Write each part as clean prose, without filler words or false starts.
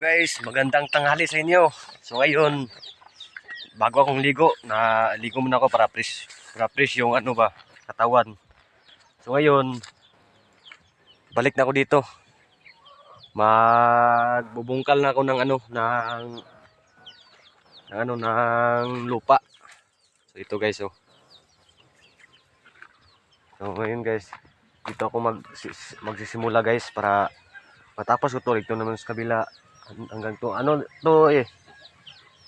Guys, magandang tanghali sa inyo. So ngayon, bago akong ligo, ligo muna ako para fresh yung ano ba, katawan. So ngayon, balik na ako dito. Magbubungkal na ako ng ng lupa. So ito guys, oh. So ngayon guys, dito ako magsisimula guys para matapos ko to. Ito naman sa kabila hanggang to. Ano to eh?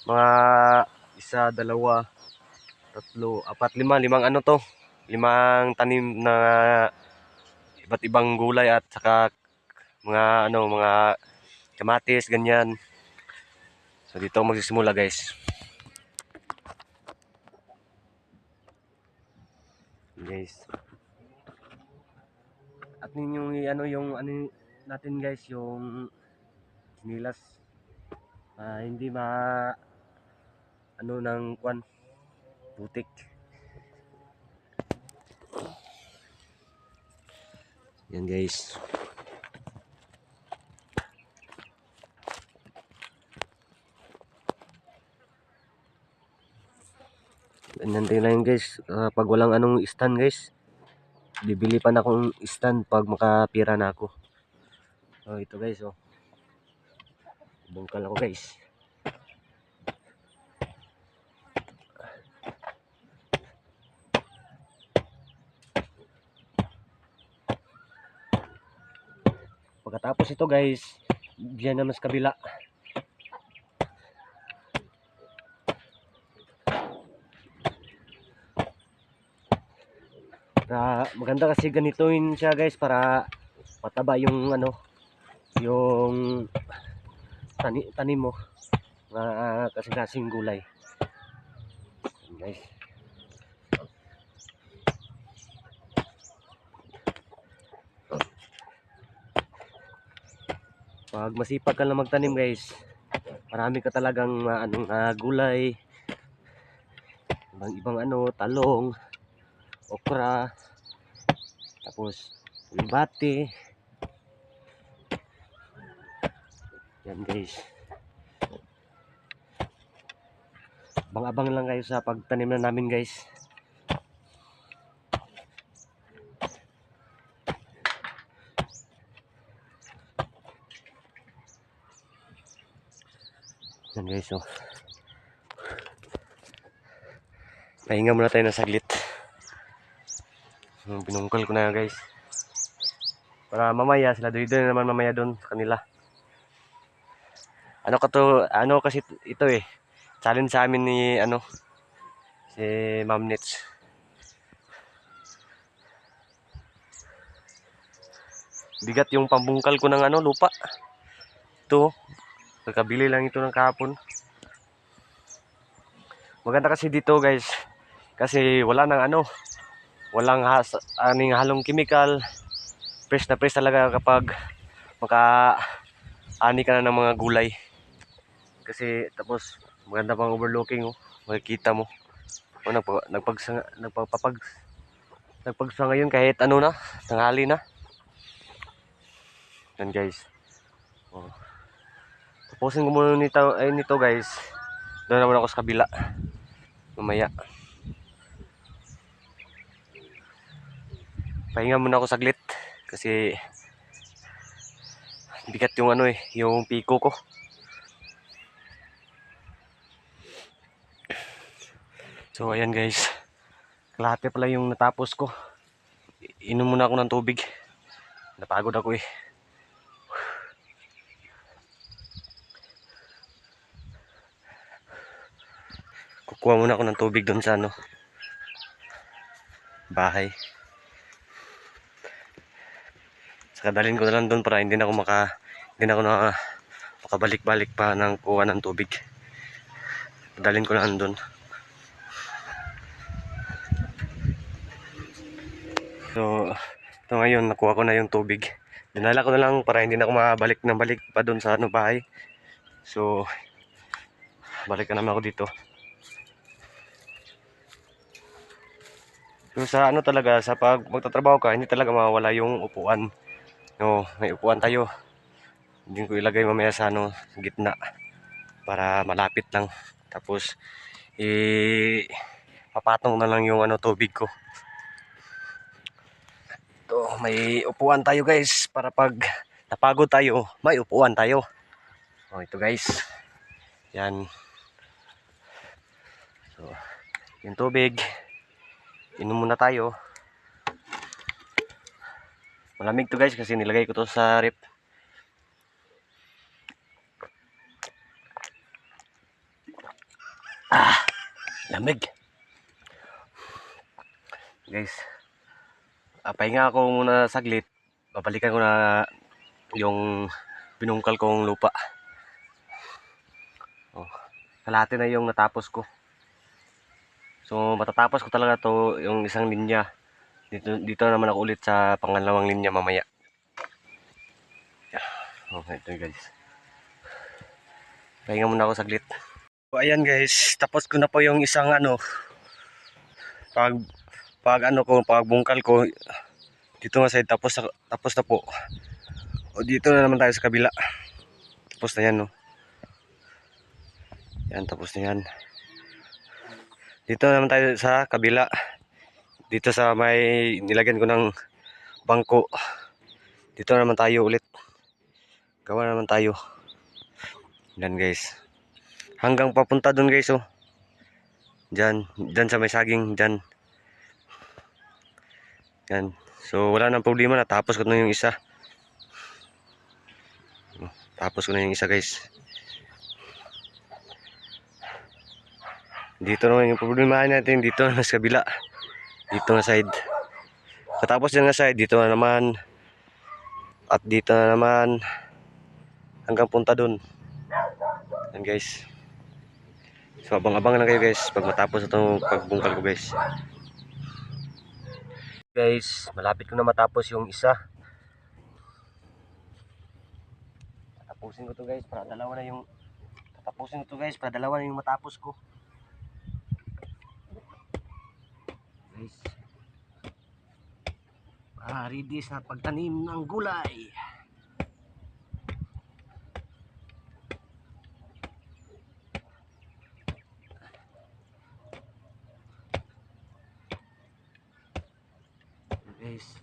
Mga isa, dalawa, tatlo, apat, limang ano to, limang tanim na iba't ibang gulay at saka mga kamatis ganyan. So dito ako magsisimula guys. Guys. At ninyong yung ano natin guys, yung sinilas hindi ano ng kwan putik. Yan guys. Ganyan din lang guys. Pag walang anong stand guys, bibili pa na akong stand pag makapira na ako. So ito guys, oh. Bungkal ako guys. Pagkatapos ito guys, diyan naman sa kabila. Maganda kasi ganituin siya guys para mataba yung yung tanim mo na kasing-kasing gulay. Guys. Pag masipag ka lang magtanim guys, marami ka talagang gulay, ibang talong, okra, tapos bati. Yan guys. Abang-abang lang kayo sa pagtanim na namin guys. Yan guys, oh. Pahinga muna tayo na saglit. Pinungkal ko na guys. Para mamaya sila doon naman mamaya doon sa kanila. Ano kasi ito eh. Challenge sa amin ni si Ma'am Nets. Bigat yung pambungkal ko ng lupa. Ito, nagkabili lang ito ng kahapon. Maganda kasi dito guys, kasi wala nang walang halong chemical. Fresh na fresh talaga kapag maka-ani ka na ng mga gulay. Kasi tapos maganda pang overlooking, oh. Makikita mo. O nagpagsa ngayon kahit tanghali na. Yan guys. Oh. Tapusin ko muna nito guys. Doon naman ako sa kabila. Mamaya. Pahinga muna ako saglit kasi bigat yung yung piko ko. So ayan guys. Kalahati pala yung natapos ko. Inom muna ako ng tubig. Napagod ako eh. Kukuha muna ako ng tubig doon sa bahay. Saka dalhin ko na lang doon para hindi na ako makabalik-balik pa ng kuha ng tubig. Dalhin ko na lang doon. So ito ngayon nakuha ko na yung tubig. Dinala ko na lang para hindi na ako mabalik pa doon sa bahay. So balik na naman ako dito. So sa talaga, sa pag magtatrabaho ka, hindi talaga mawala yung upuan. No, may upuan tayo. Hindi ko ilagay mamaya sa ano, gitna para malapit lang. Tapos papatong na lang yung ano tubig ko. Ito, may upuan tayo guys para pag napagod tayo, may upuan tayo. Oh, ito guys. Yan. So, yung tubig. Inom muna tayo. Malamig to guys kasi nilagay ko to sa rep. Lamig. Guys, pahinga ako muna saglit. Babalikan ko na yung binungkal kong lupa. Oh, kalahati na yung natapos ko. So matatapos ko talaga to yung isang linya. Dito naman ako ulit sa pangalawang linya mamaya. Okay, ito guys. Pahinga muna ako saglit. So, ayan guys, tapos ko na po yung isang ano pag bungkal ko dito nga side tapos na po. O dito na naman tayo sa kabila. Tapos na yan no. Yan tapos na yan. Dito na naman tayo sa kabila. Dito sa may nilagyan ko ng bangko. Dito na naman tayo ulit. Gawa naman tayo. Yan guys. Hanggang papunta doon guys oh. Diyan sa may saging diyan. Yan. So wala nang problema, natapos ko na yung isa. Tapos ko na yung isa guys. Dito naman yung problema natin dito na sa kabila. Dito na side. Katapos din na side dito na naman. At dito na naman hanggang punta doon. Yan guys. So abang-abang na kayo guys pag matapos itong pagbungkal ko guys. Guys, malapit ko na matapos yung isa. Tatapusin ko to guys para dalawa na yung matapos ko. Guys. Ready sa pagtanim ng gulay. Guys.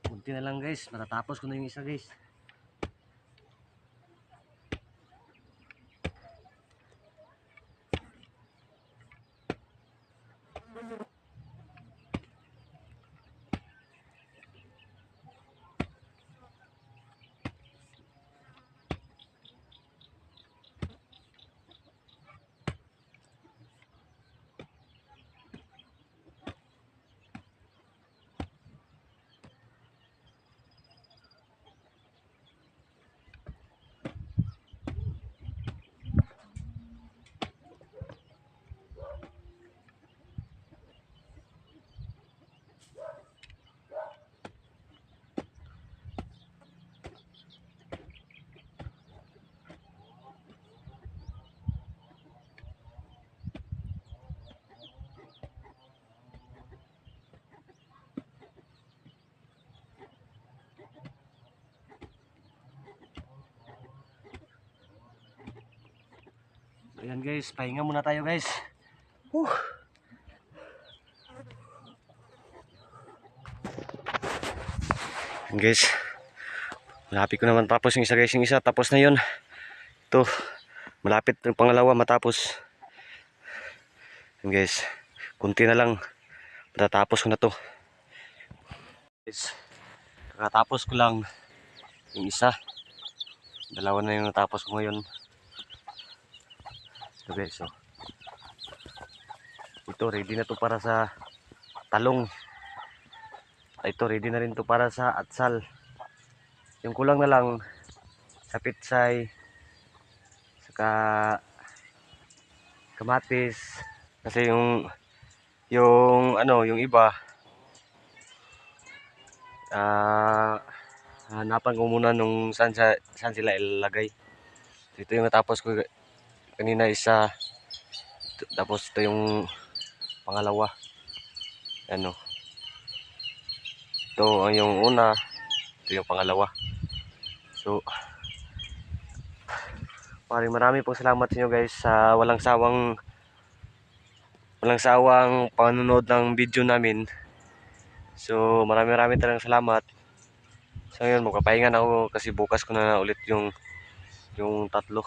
Kunti na lang guys, matatapos ko na yung isa guys. Ayan guys, pahinga muna tayo guys. Ayan guys, malapit ko naman tapos yung isa guys. Yung isa tapos na yun. Ito, malapit yung pangalawa matapos. Ayan guys, kunti na lang matatapos ko na to guys. Kakatapos ko lang yung isa. Dalawa na yung natapos ko ngayon. Ito guys, oh. Ito ready na to para sa talong. Ito ready na rin to para sa atsal. Yung kulang na lang sa pitsay, saka kamatis. Kasi yung iba hanapan ko muna nung saan sila ilalagay. Ito yung natapos ko kanina isa, tapos ito yung pangalawa. Ano, ito yung una, ito yung pangalawa. So marami pong salamat sa inyo guys sa walang sawang panonood ng video namin. So marami talagang salamat. So ngayon magpapahinga na ako kasi bukas ko na ulit yung tatlo.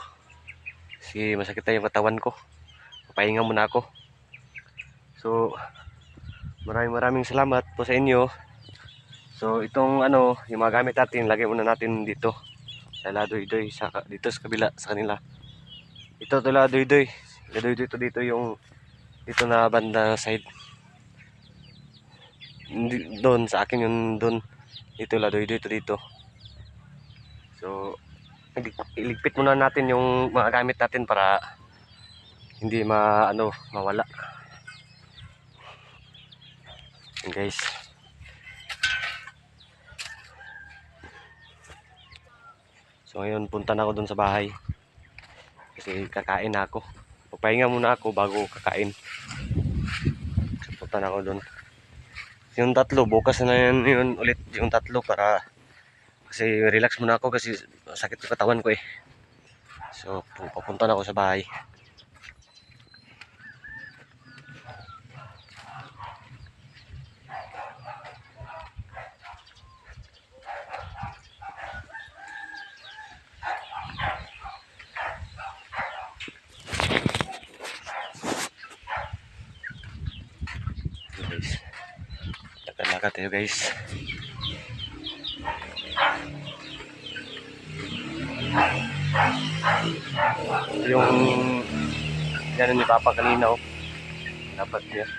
Kasi masakit na yung katawan ko. Papahinga muna ako. So maraming salamat po sa inyo. So itong yung mga gamit natin, lagay muna natin dito sa ladoy-doy dito sa kabila sa kanila. Ito to ladoy-doy. Ladoy-doy to dito yung dito na banda side. Doon sa akin yung doon. Dito ladoy-doy to dito. So iligpit muna natin yung mga gamit natin para hindi mawala. Yan guys. So ngayon punta na ako doon sa bahay. Kasi kakain na ako. Papahinga muna ako bago kakain. So punta na ako doon. Yung tatlo, bukas na yun ulit yung tatlo para kasi relax muna ako kasi sakit yung katawan ko eh. So papunta na ako sa bahay. Guys, lakad-lakad tayo guys. Yung yan ni Papa kanina oh. Dapat niya.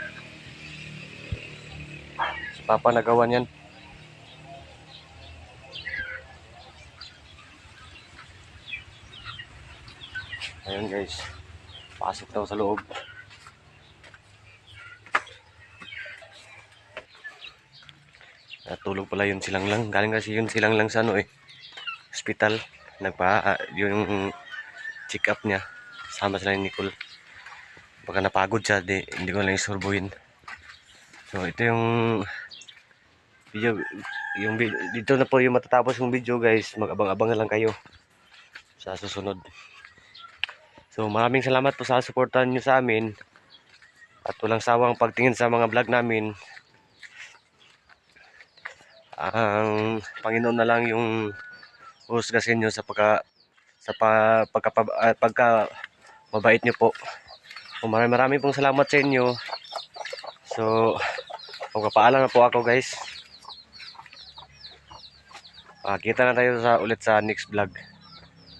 Si Papa nagawa niyan. Ayun guys. Pasok daw sa loob. Natulog pala yun silang lang. Galing kasi yun silang lang sa hospital. Yung check up niya. Sama sila ni Nicole. Baka napagod siya. Hindi ko lang isurbuhin. So ito yung video. Dito na po yung matatapos yung video guys. Mag-abang-abang na lang kayo sa susunod. So maraming salamat po sa suportahan nyo sa amin. At walang sawang pagtingin sa mga vlog namin. Ang Panginoon na lang yung husgasin nyo sa pagka mabait nyo po. So, maraming pong salamat sa inyo. So magpapaalam na po ako guys. Kita na tayo ulit sa next vlog.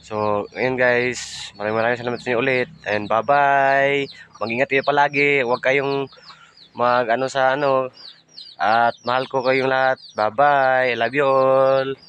So ngayon guys, maraming salamat sa inyo ulit. And bye bye. Mag-ingat kayo palagi. Huwag kayong at mahal ko kayong lahat. Bye bye. I love you all.